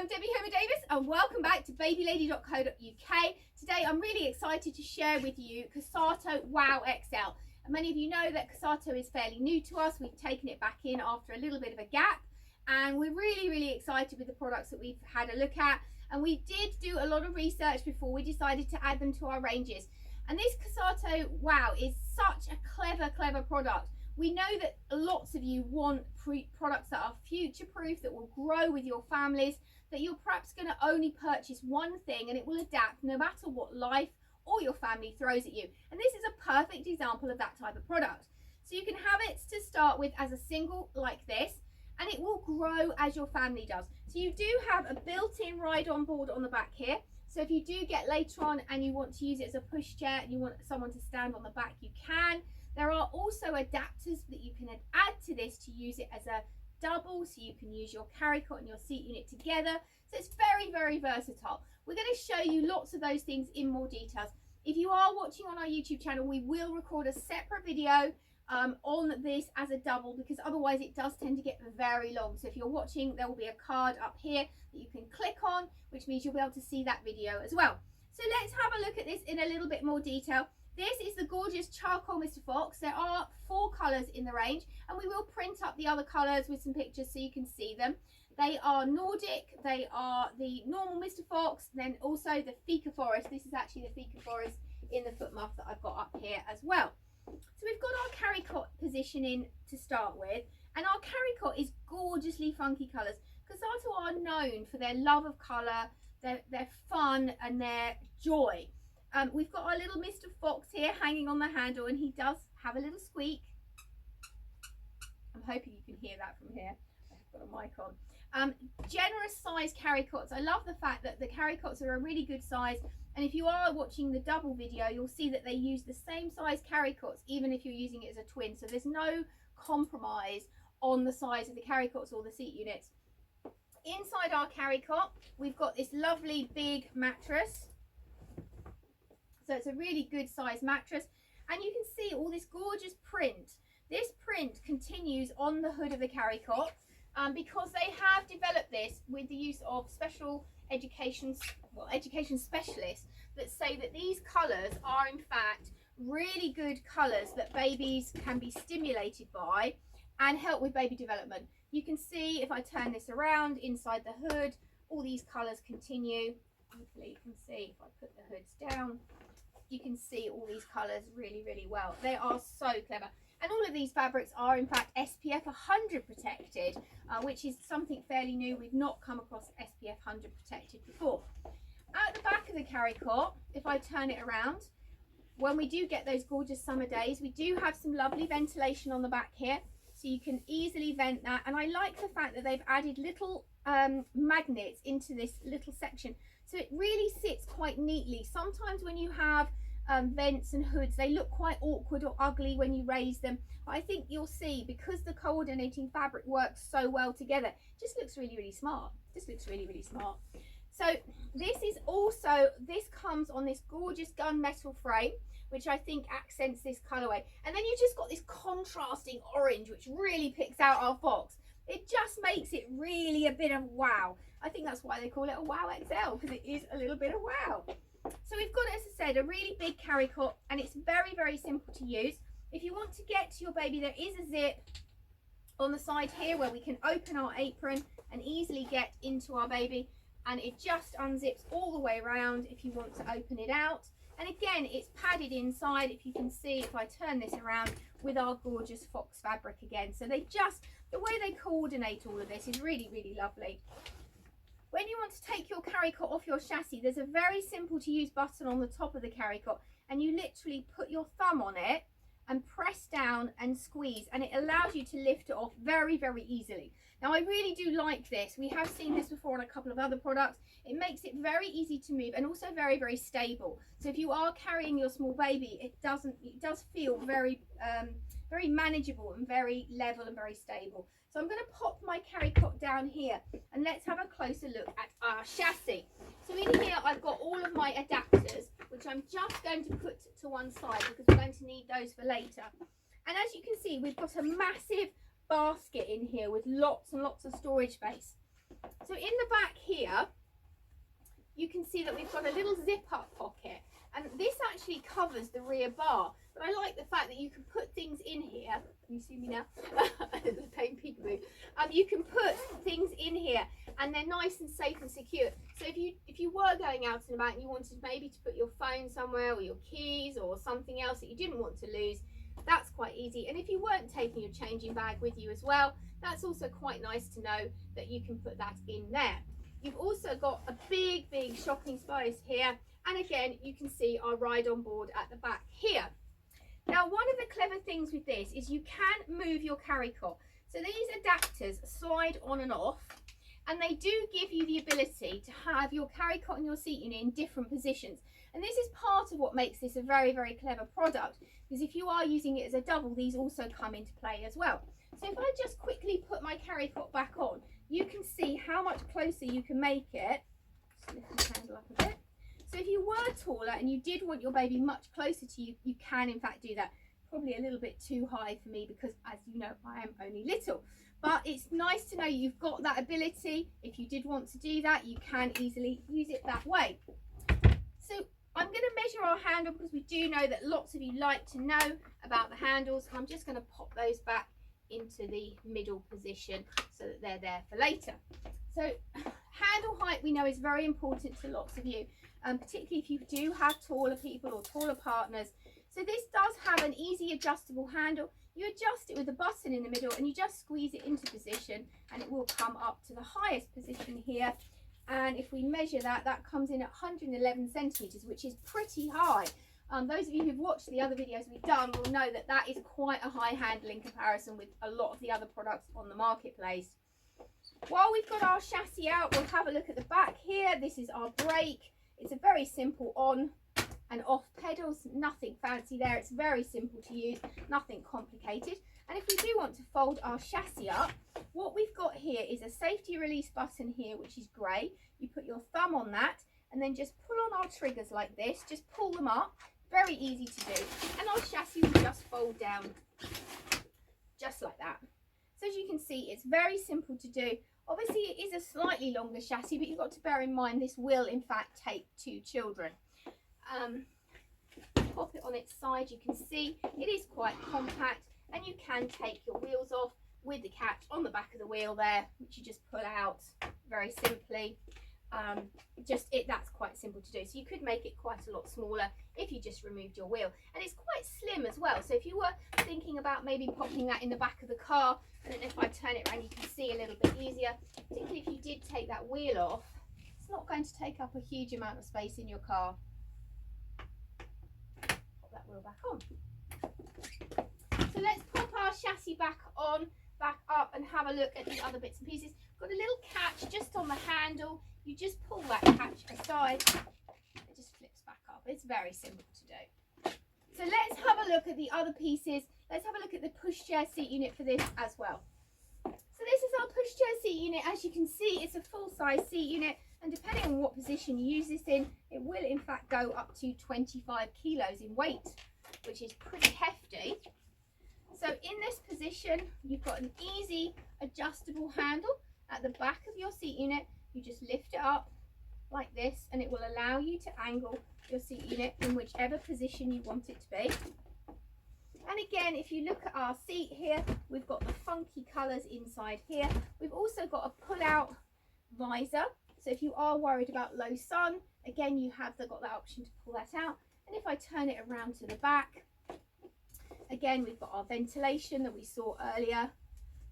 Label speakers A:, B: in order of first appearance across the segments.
A: I'm Debbie Homer Davis and welcome back to babylady.co.uk. Today I'm really excited to share with you Cosatto Wow XL. And many of you know that Cosatto is fairly new to us. We've taken it back in after a little bit of a gap and we're really excited with the products that we've had a look at. And we did do a lot of research before we decided to add them to our ranges. And this Cosatto Wow is such a clever product. We know that lots of you want products that are future-proof, that will grow with your families, that you're perhaps going to only purchase one thing and it will adapt no matter what life or your family throws at you. And this is a perfect example of that type of product. So you can have it to start with as a single like this, and it will grow as your family does. So you do have a built-in ride-on board on the back here. So if you do get later on and you want to use it as a pushchair and you want someone to stand on the back, you can. There are also adapters that you can add to this to use it as a double, so you can use your Carrycot and your seat unit together. So it's very versatile. We're going to show you lots of those things in more details. If you are watching on our YouTube channel, we will record a separate video on this as a double, because otherwise it does tend to get very long. So if you're watching, there will be a card up here that you can click on, which means you'll be able to see that video as well. So let's have a look at this in a little bit more detail. This is the gorgeous charcoal Mr. Fox. There are 4 colours in the range, and we will print up the other colours with some pictures so you can see them. They are Nordic, they are the normal Mr. Fox, then also the Fika Forest. This is actually the Fika Forest in the foot muff that I've got up here as well. So we've got our Carrycot positioning to start with, and our Carrycot is gorgeously funky colours. Cosatto are known for their love of colour, their fun and their joy. We've got our little Mr. Fox here hanging on the handle, and he does have a little squeak. I'm hoping you can hear that from here. I've got a mic on. Generous size Carrycots. I love the fact that the Carrycots are a really good size, and if you are watching the double video, you'll see that they use the same size Carrycots even if you're using it as a twin. So there's no compromise on the size of the Carrycots or the seat units. Inside our Carrycot, we've got this lovely big mattress. So it's a really good size mattress, and you can see all this gorgeous print. This print continues on the hood of the Carrycot because they have developed this with the use of special education specialists that say that these colours are in fact really good colours that babies can be stimulated by and help with baby development. You can see if I turn this around inside the hood, all these colours continue. Hopefully you can see if I put the hoods down. You can see all these colours really well. They are so clever, and all of these fabrics are in fact SPF 100 protected, which is something fairly new. We've not come across SPF 100 protected before. At the back of the Carrycot, if I turn it around, when we do get those gorgeous summer days, we do have some lovely ventilation on the back here, so you can easily vent that. And I like the fact that they've added little magnets into this little section, so it really sits quite neatly. Sometimes when you have vents and hoods, they look quite awkward or ugly when you raise them, but I think you'll see, because the coordinating fabric works so well together, it just looks really smart. Just looks really smart. So this comes on this gorgeous gunmetal frame, which I think accents this colourway, and then you just got this contrasting orange which really picks out our fox. It just makes it really a bit of wow. I think that's why they call it a Wow XL, because it is a little bit of wow. So we've got, as I said, a really big Carrycot, and it's very simple to use. If you want to get to your baby, there is a zip on the side here where we can open our apron and easily get into our baby, and it just unzips all the way around if you want to open it out. And again, it's padded inside, if you can see, if I turn this around, with our gorgeous fox fabric again. So they just, the way they coordinate all of this is really lovely. When you want to take your Carrycot off your chassis, there's a very simple to use button on the top of the Carrycot, and you literally put your thumb on it and press down and squeeze, and it allows you to lift it off very easily. Now I really do like this. We have seen this before on a couple of other products. It makes it very easy to move, and also very stable. So if you are carrying your small baby, it does feel very manageable and very level and very stable. So I'm going to pop my Carrycot down here, and let's have a closer look at our chassis. So in here I've got all of my adapters, which I'm just going to put to one side because we're going to need those for later. And as you can see, we've got a massive basket in here with lots and lots of storage space. So in the back here, you can see that we've got a little zip up pocket, and this actually covers the rear bar. But I like the fact that you can put things in here. Can you see me now? The pain peekaboo. You can put things in here, and they're nice and safe and secure. So if you were going out and about and you wanted maybe to put your phone somewhere, or your keys, or something else that you didn't want to lose, that's quite easy. And if you weren't taking your changing bag with you as well, that's also quite nice to know that you can put that in there. You've also got a big shopping space here, and again you can see our ride on board at the back here. Now, one of the clever things with this is you can move your Carrycot. So these adapters slide on and off, and they do give you the ability to have your Carrycot and your seat unit in different positions. And this is part of what makes this a very clever product, because if you are using it as a double, these also come into play as well. So if I just quickly put my Carrycot back on, you can see how much closer you can make it. Just lift the handle up a bit. So if you were taller and you did want your baby much closer to you, you can in fact do that. Probably a little bit too high for me because, as you know, I am only little. But it's nice to know you've got that ability. If you did want to do that, you can easily use it that way. So I'm going to measure our handle because we do know that lots of you like to know about the handles. I'm just going to pop those back into the middle position so that they're there for later. So handle height we know is very important to lots of you, particularly if you do have taller people or taller partners. So this does have an easy adjustable handle. You adjust it with a button in the middle and you just squeeze it into position, and it will come up to the highest position here. And if we measure that, that comes in at 111 centimeters, which is pretty high. Those of you who've watched the other videos we've done will know that that is quite a high handle in comparison with a lot of the other products on the marketplace. While we've got our chassis out, we'll have a look at the back here. This is our brake. It's a very simple on and off pedals, nothing fancy there. It's very simple to use, nothing complicated. And if we do want to fold our chassis up, what we've got here is a safety release button here, which is grey. You put your thumb on that and then just pull on our triggers like this, just pull them up. Very easy to do, and our chassis will just fold down just like that. So as you can see, it's very simple to do. Obviously it is a slightly longer chassis, but you've got to bear in mind this will in fact take 2 children. Pop it on its side, you can see it is quite compact, and you can take your wheels off with the catch on the back of the wheel there, which you just pull out very simply. That's quite simple to do. So you could make it quite a lot smaller if you just removed your wheel, and it's quite slim as well. So if you were thinking about maybe popping that in the back of the car, and if I turn it around you can see a little bit easier, particularly if you did take that wheel off, it's not going to take up a huge amount of space in your car. Pop that wheel back on. So let's pop our chassis back up and have a look at the other bits and pieces. Got a little catch just on the handle. You just pull that catch aside, it just flips back up. It's very simple to do. So let's have a look at the other pieces. Let's have a look at the pushchair seat unit for this as well. So this is our pushchair seat unit. As you can see, it's a full-size seat unit, and depending on what position you use this in, it will in fact go up to 25 kilos in weight, which is pretty hefty. So in this position, you've got an easy adjustable handle at the back of your seat unit. You just lift it up like this, and it will allow you to angle your seat unit in whichever position you want it to be. And again, if you look at our seat here, we've got the funky colours inside here. We've also got a pull-out visor. So if you are worried about low sun, again, you have got that option to pull that out. And if I turn it around to the back, again, we've got our ventilation that we saw earlier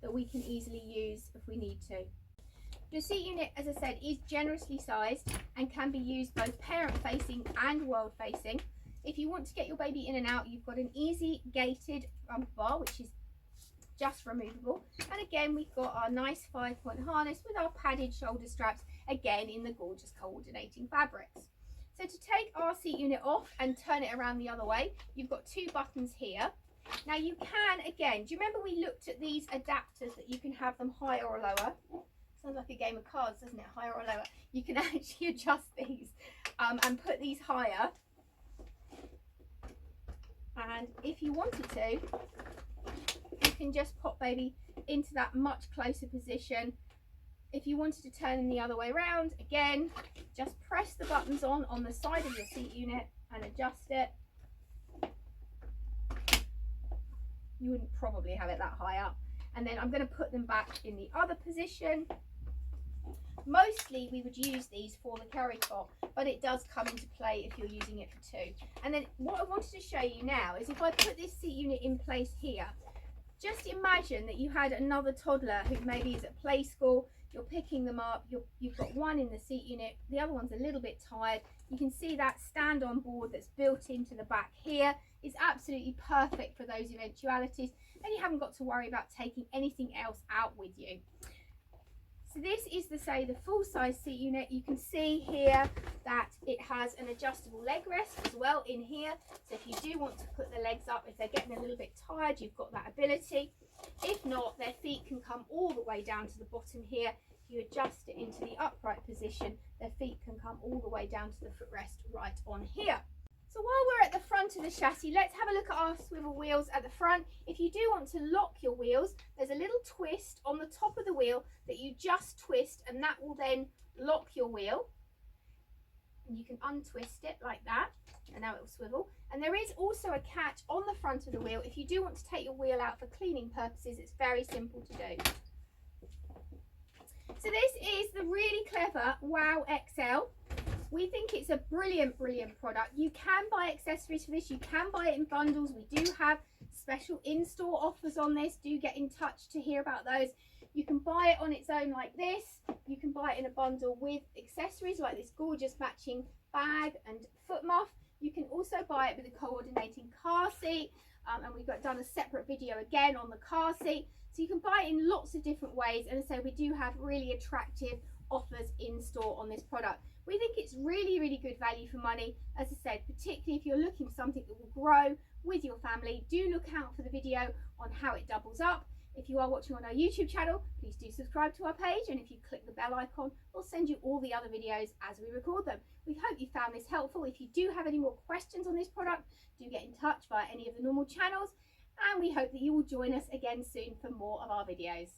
A: that we can easily use if we need to. Your seat unit, as I said, is generously sized and can be used both parent facing and world facing. If you want to get your baby in and out, you've got an easy gated bumper bar, which is just removable. And again, we've got our nice 5-point harness with our padded shoulder straps, again in the gorgeous coordinating fabrics. So to take our seat unit off and turn it around the other way, you've got 2 buttons here. Now you can, again, do you remember we looked at these adapters that you can have them higher or lower? Sounds like a game of cards, doesn't it? Higher or lower. You can actually adjust these and put these higher. And if you wanted to, you can just pop baby into that much closer position if you wanted to turn them the other way around, again, just press the buttons on the side of your seat unit and adjust it. You wouldn't probably have it that high up. And then I'm going to put them back in the other position. Mostly we would use these for the Carrycot, but it does come into play if you're using it for two. And then what I wanted to show you now is if I put this seat unit in place here, just imagine that you had another toddler who maybe is at play school, you're picking them up, you've got one in the seat unit, the other one's a little bit tired. You can see that stand on board that's built into the back here is absolutely perfect for those eventualities, and you haven't got to worry about taking anything else out with you. So this is the full size seat unit. You can see here that it has an adjustable leg rest as well in here. So if you do want to put the legs up, if they're getting a little bit tired, you've got that ability. If not, their feet can come all the way down to the bottom here. If you adjust it into the upright position, their feet can come all the way down to the footrest right on here. So while we're at the front of the chassis, let's have a look at our swivel wheels at the front. If you do want to lock your wheels, there's a little twist on the top of the wheel that you just twist, and that will then lock your wheel. And you can untwist it like that, and now it will swivel. And there is also a catch on the front of the wheel. If you do want to take your wheel out for cleaning purposes, it's very simple to do. So this is the really clever Wow XL. We think it's a brilliant product. You can buy accessories for this, you can buy it in bundles. We do have special in-store offers on this. Do get in touch to hear about those. You can buy it on its own like this. You can buy it in a bundle with accessories like this gorgeous matching bag and foot muff. You can also buy it with a coordinating car seat, and we've done a separate video again on the car seat. So you can buy it in lots of different ways, and so we do have really attractive offers in store on this product. We think it's really good value for money. As I said, particularly if you're looking for something that will grow with your family, do look out for the video on how it doubles up. If you are watching on our YouTube channel, please do subscribe to our page, and if you click the bell icon, we'll send you all the other videos as we record them. We hope you found this helpful. If you do have any more questions on this product, do get in touch via any of the normal channels, and we hope that you will join us again soon for more of our videos.